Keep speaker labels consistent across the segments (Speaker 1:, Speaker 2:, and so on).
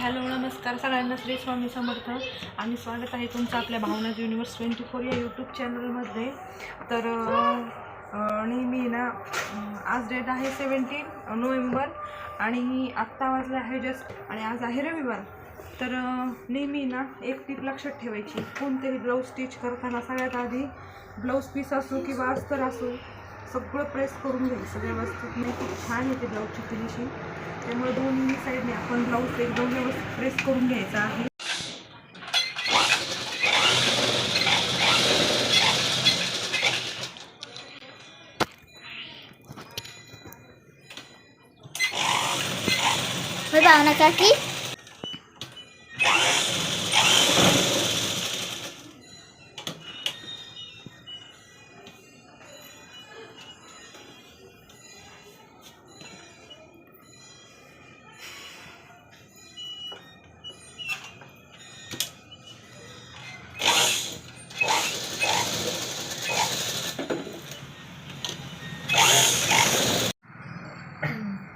Speaker 1: Hello नमस्कार सगळ्यांना, श्री स्वामी समर्थ आणि स्वागत आहे तुमचं आपल्या भावनाज युनिवर्स 24 या यूट्यूब चॅनलमध्ये. तर नेहमी ना आज डेट आहे 17 नोव्हेंबर आणि आत्ता वाजले आहे जस्ट आणि आज आहे रविवार. तर नेहमी ना एक टीप लक्षात ठेवायची, कोणतेही ब्लाऊज स्टिच करताना सगळ्यात आधी ब्लाऊज पीस असो किंवा अस्तर असो सगळं प्रेस करून घ्यायचं व्यवस्थित. नाही खूप छान येते ब्लाऊजची फिनिशिंग. त्यामुळे दोन्ही साईडने आपण ब्लाऊज एकदम व्यवस्थित प्रेस करून घ्यायचा आहे.
Speaker 2: भावना काकी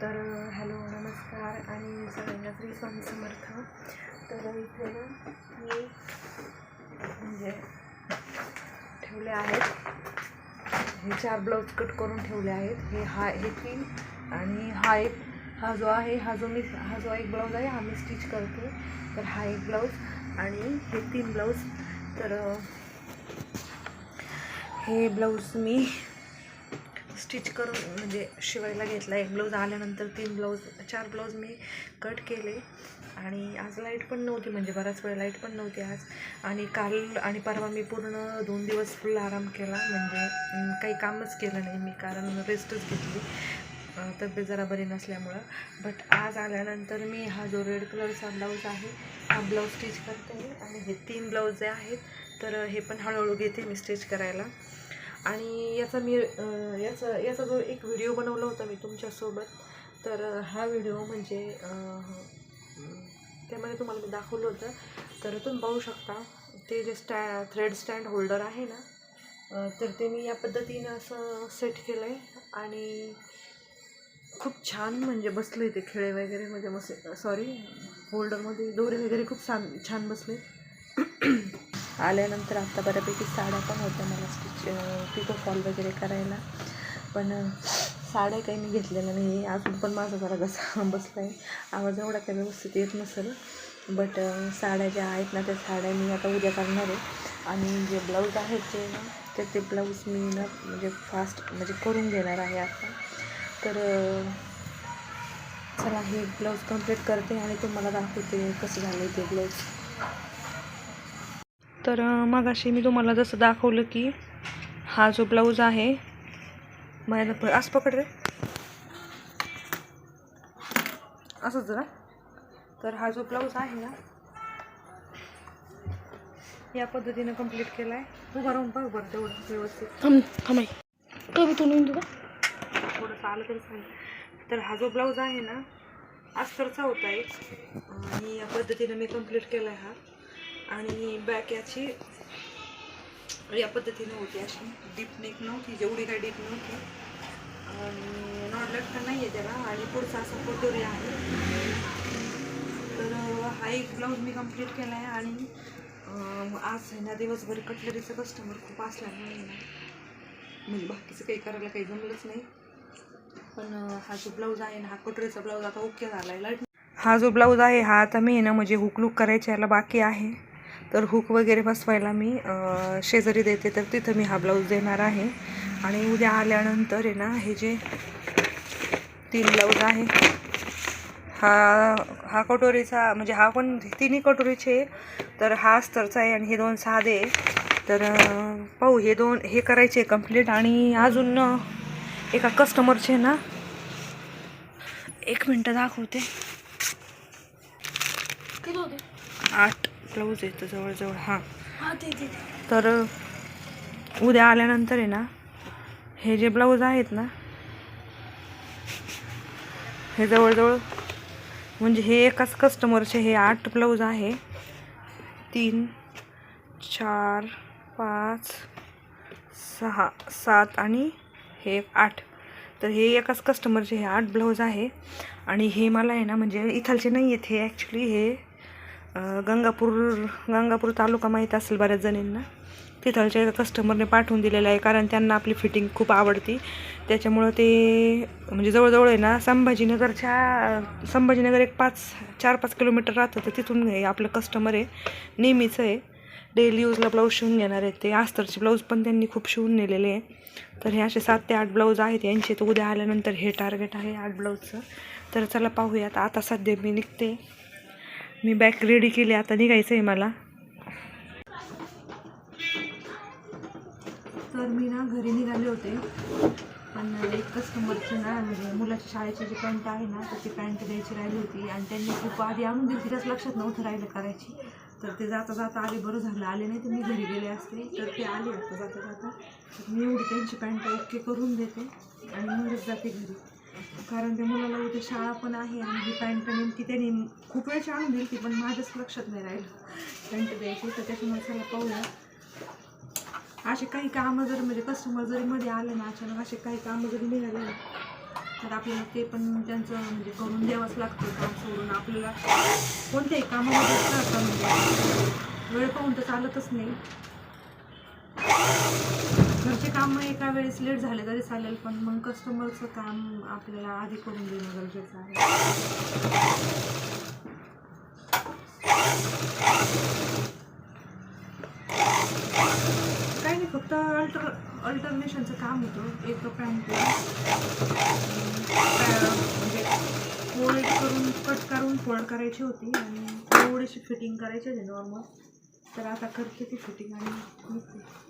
Speaker 1: तर हॅलो नमस्कार आणि सगळ्यांना श्री स्वामी समर्थ. तर इथे ना मी म्हणजे ठेवले आहेत, हे 4 ब्लाऊज कट करून ठेवले आहेत. हे 3 आणि हा जो एक ब्लाऊज आहे हा मी स्टिच करते. तर हा एक ब्लाऊज आणि हे 3 ब्लाऊज. तर हे ब्लाऊज मी स्टिच करून म्हणजे शिवायला घेतला. एक ब्लाऊज आल्यानंतर 4 ब्लाऊज मी कट केले. आणि आज लाईट पण नव्हती, म्हणजे बराच वेळ लाईट पण नव्हती आज. आणि काल आणि परवा मी पूर्ण 2 दिवस फुल आराम केला, म्हणजे काही कामच केलं नाही मी, कारण रेस्टच घेतली तब्येत जरा बरी नसल्यामुळं. बट आज आल्यानंतर मी हा जो रेड कलरचा ब्लाऊज आहे हा ब्लाऊज स्टिच करते. आणि हे 3 ब्लाऊज जे आहेत तर हे पण हळूहळू घेते मी स्टिच करायला. आणि याचा जो एक व्हिडिओ बनवला होता मी तुमच्यासोबत, तर हा व्हिडिओ म्हणजे त्यामध्ये तुम्हाला मी दाखवलं होतं. तर तुम्ही पाहू शकता ते जे थ्रेड स्टँड होल्डर आहे ना, तर ते मी या पद्धतीनं असं सेट केलं आहे. आणि खूप छान म्हणजे बसले ते खिळे वगैरे, म्हणजे होल्डरमध्ये दोरे वगैरे खूप छान बसले. आल्यानंतर आत्ता बऱ्यापैकी साड्या पण होत्या मला पिको फॉल वगैरे करायला, पण साड्या काही मी घेतलेल्या नाही. अजून पण माझा जरा घसा बसला आहे, आवाज एवढा काही व्यवस्थित येत नसेल. बट साड्या ज्या आहेत ना त्या साड्या मी आता उद्या करणार आहे. आणि जे ब्लाऊज आहेत ते ब्लाऊज मी ना म्हणजे फास्ट म्हणजे करून घेणार आहे आता. तर चला हे ब्लाऊज कंप्लीट करते आणि तुम्हाला दाखवते कसं झालं ते ब्लाऊज. तर मगाशी मी तुम्हाला जसं दाखवलं की हा जो ब्लाऊज आहे माझ्या आज पकड रे असंच ना. तर हा जो ब्लाऊज आहे ना या पद्धतीनं कंप्लीट केला आहे. उभा राहून पाहू बरं तेवढं व्यवस्थित थोडंसं आलं तरी सांग. तर हा जो ब्लाऊज आहे ना अस्तरचा होता एक, आणि या पद्धतीनं मी कंप्लीट केला आहे हा. आणि बॅक याची या पद्धतीनं होती, अशी डीप नेक नव्हती, जेवढी काही डीप नव्हती. आणि नॉडलट पण नाही आहे त्याला. आणि पुढचा असा कटोरी आहे. तर हा एक ब्लाऊज मी कंप्लीट केला आहे. आणि आज ना दिवसभर कटलरीचं कस्टमर खूप असल्यामुळे ना म्हणजे बाकीचं काही करायला काही जमलंच नाही. पण हा जो ब्लाऊज आहे ना हा कटोरीचा ब्लाऊज आता ओके झाला आहे. हा जो ब्लाऊज आहे हा आता मी ना म्हणजे हुक लूक करायचे याला बाकी आहे. तर हुक वगैरे बसवायला मी शेजारी देते, तर तिथं मी हा ब्लाऊज देणार आहे. आणि उद्या आल्यानंतर आहे ना हे जे 3 ब्लाऊज आहे हा कटोरीचा, म्हणजे हा पण 3ही कटोरीचे. तर हा अस्तरचा आहे आणि हे 2 साधे. तर पाहू हे करायचे कंप्लीट. आणि अजून एका कस्टमरचे ना 1 मिनटं दाखवते. 8 ब्लाऊज आहेत जवळजवळ. हां तर उद्या आल्यानंतर आहे ना हे जे ब्लाऊज आहेत ना हे जवळजवळ म्हणजे हे एकाच कस्टमरचे हे 8 ब्लाऊज आहे. 3 4 5 6 7 आणि हे 8. तर हे एकाच कस्टमरचे हे 8 ब्लाऊज आहे. आणि हे मला आहे ना, म्हणजे इथलचे नाही आहेत हे, ॲक्च्युली हे गंगापूर तालुका माहीत असेल बऱ्याच जणींना. तिथलच्या एका कस्टमरने पाठवून दिलेलं आहे, कारण त्यांना आपली फिटिंग खूप आवडती. त्याच्यामुळं ते म्हणजे जवळजवळ आहे ना, संभाजीनगर एक 4-5 किलोमीटर राहतं. तर तिथून हे आपलं कस्टमर आहे, नेहमीचं आहे, डेली यूजला ब्लाऊज शिवून घेणार आहेत ते. अस्तरचे ब्लाऊज पण त्यांनी खूप शिवून नेलेले आहे. तर हे असे 7 ते 8 ब्लाऊज आहेत यांचे. तर उद्या आल्यानंतर हे टार्गेट आहे 8 ब्लाऊजचं. तर चला पाहूयात. आता सध्या मी निघते, मी बॅग रेडी केली, आता निघायचं आहे मला. तर मी ना घरी निघाले होते, पण एक कस्टमरची ना म्हणजे मुलाच्या शाळेची जी पॅन्ट आहे ना, तर ती पॅन्ट द्यायची राहिली होती. आणि त्यांनी खूप आधी आणून दिली, तिच्याच लक्षात नव्हतं राहिलं करायची. तर ते जाता जाता आले, बरं झालं आले, नाही तर मी घरी गेले असते. तर ते आले आता जाता जाता. तर मी एवढी त्यांची पॅन्ट ओके करून देते आणि मगच जाते घरी, कारण त्या मुलाला उद्या शाळा पण आहे. आणि ही पॅन्ट नेमकी त्यांनी खूप वेळची आणून दिली ती, पण माझ्याच लक्षात नाही राहिलं पॅन्ट द्यायची. तर त्याच्यामुळे चला पाहूया. असे काही कामं जर म्हणजे कस्टमर जरी मध्ये आले ना अचानक, असे काही कामं जरी निघाले ना, तर आपल्याला ते पण त्यांचं म्हणजे करून द्यावंच लागतं. काम सोडून आपल्याला कोणत्याही कामामध्ये करता म्हणजे वेळ पाहून तर चालतच नाही. घरचे कामं एका वेळेस लेट झाले तरी चालेल, पण मग कस्टमरचं काम आपल्याला आधी करून देणं गरजेचं आहे. काही नाही, फक्त अल्टरनेशनचं काम होतं. एक पॅन्टला म्हणजे फोल्ड करून कट करून फोल्ड करायची होती आणि थोडीशी फिटिंग करायची होती नॉर्मल. तर आता करते ती फिटिंग आणि निघते.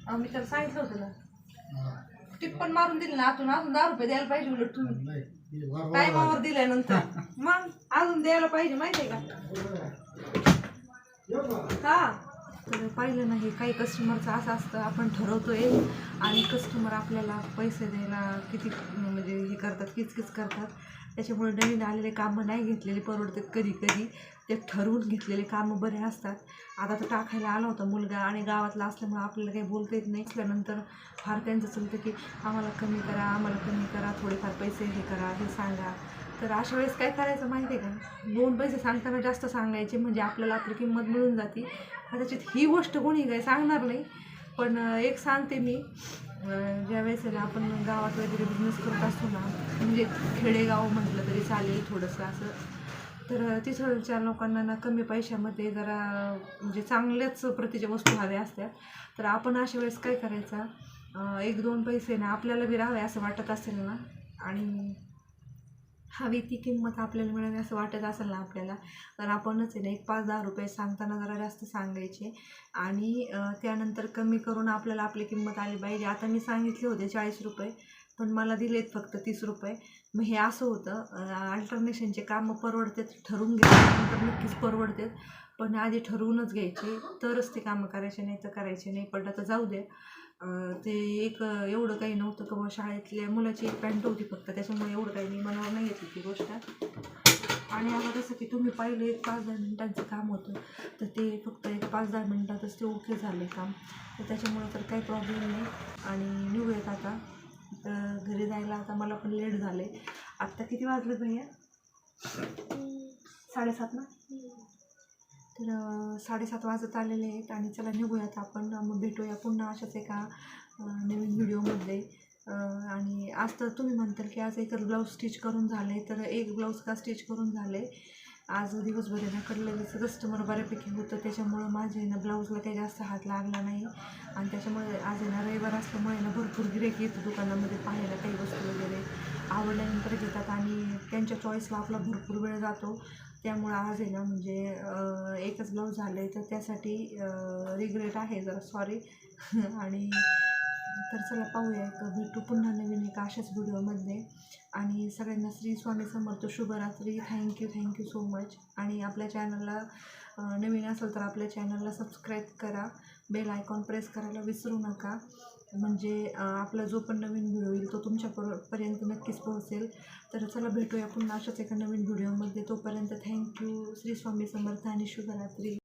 Speaker 1: आम्ही तर सांगितलं होतं ना, टिप पण मारून दिली ना, अजून 10 रुपये द्यायला पाहिजे. उलट तुम्ही टायमावर दिल्यानंतर मग अजून द्यायला पाहिजे, माहिती आहे का? हा, तर पाहिलं नाही, काही कस्टमरचं असं असतं, आपण ठरवतोय आणि कस्टमर आपल्याला पैसे द्यायला किती म्हणजे हे करतात, किचकिच करतात. त्याच्यामुळे नवीन आलेले कामं नाही घेतलेले परवडतात. कधी कधी ते ठरवून घेतलेले कामं बरे असतात. आता तर टाकायला आला होता मुलगा आणि गावातला असल्यामुळे आपल्याला काही बोलता येत नाही. असल्यानंतर फार त्यांचं चलतं की आम्हाला कमी करा, आम्हाला कमी करा, थोडेफार पैसे हे करा, हे सांगा. तर अशा वेळेस काय करायचं माहिती आहे का, 2 पैसे सांगताना जास्त सांगायचे, म्हणजे आपल्याला आपली किंमत मिळून जाते. कदाचित ही गोष्ट कोणी काही सांगणार नाही, पण एक सांगते मी, ज्या वेळेस ना आपण गावात वगैरे बिझनेस करत असतो ना, म्हणजे खेडेगाव म्हटलं तरी चालेल थोडंसं असं, तर तिथलच्या लोकांना ना कमी पैशामध्ये जरा म्हणजे चांगल्याच प्रतीच्या वस्तू हव्या असतात. तर आपण अशा वेळेस काय करायचा, 1-2 पैसे ना आपल्याला बी राहावे असं वाटत असेल ना, आणि हवी ती किंमत आपल्याला मिळावी असं वाटत असेल ना आपल्याला, तर आपणच आहे ना 1 5-10 रुपये सांगताना जरा जास्त सांगायचे आणि त्यानंतर कमी करून आपल्याला आपली किंमत आली पाहिजे. आता मी सांगितले होते 40 रुपये, पण मला दिलेत फक्त 30 रुपये. मग हे असं होतं, अल्टरनेशनचे कामं परवडतात ठरवून घेतल्यानंतर नक्कीच परवडतात, पण आधी ठरवूनच घ्यायचे तरच ते कामं करायचे, नाही तर करायचे नाही. पडलं तर जाऊ द्या. ते एक एवढं काही नव्हतं का बुवा, शाळेतल्या मुलाची एक पॅन्ट होती फक्त, त्याच्यामुळे एवढं काही मी मनावर नाही घेतली ती गोष्ट. आणि आता जसं की तुम्ही पाहिलं 1-5-10 मिनिटांचं काम होतं, तर ते फक्त 1-5-10 मिनिटातच ते ओके झालं काम, तर त्याच्यामुळे तर काही प्रॉब्लेम नाही. आणि निघूयात आता. तर घरी जायला आता मला पण लेट झाले. आत्ता किती वाजले भैया? 7:30 ना. तर 7:30 वाजत आलेले आहेत आणि चला निघूयात आपण. मग भेटूया पुन्हा अशाच एका नवीन व्हिडिओमध्ये. आणि आज तर तुम्ही म्हणताल की आज एकच ब्लाऊज स्टिच करून झाले, तर एक ब्लाऊज का स्टिच करून झाले, आज दिवसभर आहे ना कडलेचं कस्टमर बऱ्यापैकी होतं, त्याच्यामुळं माझे ना ब्लाऊजला काही जास्त हात लागला नाही. आणि त्याच्यामुळे आज आहे ना रविवार असल्यामुळे ना भरपूर गिऱ्हाईक येतं दुकानामध्ये पाहायला, काही वस्तू वगैरे आवडल्यानंतर घेतात आणि त्यांच्या चॉईसला आपला भरपूर वेळ जातो. त्यामुळं आज आहे ना म्हणजे एकच ब्लाऊज झालं आहे, तर त्यासाठी रिग्रेट आहे, जरा सॉरी. आणि तर चला पाहूया, भेटू पुन्हा नवीन एका अशाच व्हिडिओमध्ये. आणि सगळ्यांना श्री स्वामी समर्थ, शुभरात्री. Thank you so much. आणि आपल्या चॅनलला नवीन असेल तर आपल्या चॅनलला सबस्क्राईब करा, बेल आयकॉन प्रेस करायला विसरू नका, म्हणजे आपला जो पण नवीन व्हिडिओ येईल तो तुमच्यापर्यंत नक्कीच पोहोचेल. तर चला भेटूया पुन्हा अशाच एका नवीन व्हिडिओमध्ये. तोपर्यंत थँक्यू. श्री स्वामी समर्थ आणि शुभरात्री.